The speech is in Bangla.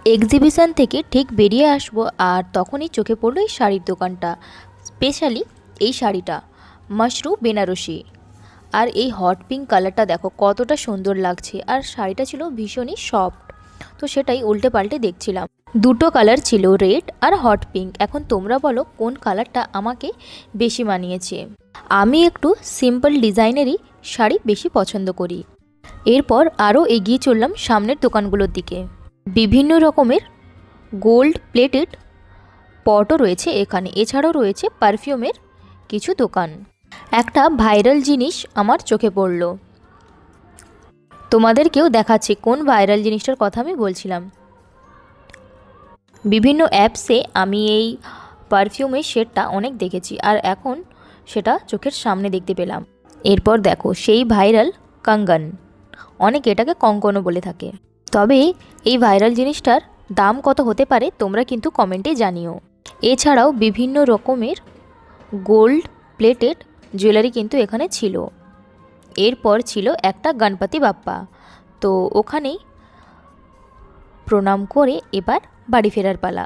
এক্সিবিশন থেকে ঠিক বেরিয়ে আসবো আর তখনই চোখে পড়লো এই শাড়ির দোকানটা। স্পেশালি এই শাড়িটা মাশরু বেনারসি। আর এই হট পিঙ্ক কালারটা দেখো কতটা সুন্দর লাগছে, আর শাড়িটা ছিল ভীষণই সফট। তো সেটাই উল্টে পাল্টে দেখছিলাম। দুটো কালার ছিল, রেড আর হট পিঙ্ক। এখন তোমরা বলো কোন কালারটা আমাকে বেশি মানিয়েছে। আমি একটু সিম্পল ডিজাইনেরই শাড়ি বেশি পছন্দ করি। এরপর আরও এগিয়ে চললাম সামনের দোকানগুলোর দিকে। বিভিন্ন রকমের গোল্ড প্লেটেড পটও রয়েছে এখানে। এছাড়াও রয়েছে পারফিউমের কিছু দোকান। একটা ভাইরাল জিনিস আমার চোখে পড়ল, তোমাদেরকেও দেখাচ্ছি কোন ভাইরাল জিনিসটার কথা আমি বলছিলাম। বিভিন্ন অ্যাপসে আমি এই পারফিউমের শেডটা অনেক দেখেছি, আর এখন সেটা চোখের সামনে দেখতে পেলাম। এরপর দেখো সেই ভাইরাল কঙ্গন, অনেকে এটাকে কঙ্কনও বলে থাকে। তবে এই ভাইরাল জিনিসটার দাম কত হতে পারে তোমরা কিন্তু কমেন্টে জানিও। এছাড়াও বিভিন্ন রকমের গোল্ড প্লেটেড জুয়েলারি কিন্তু এখানে ছিল। এরপর ছিল একটা গণপতি বাপ্পা। তো ওখানেই প্রণাম করে এবার বাড়ি ফেরার পালা।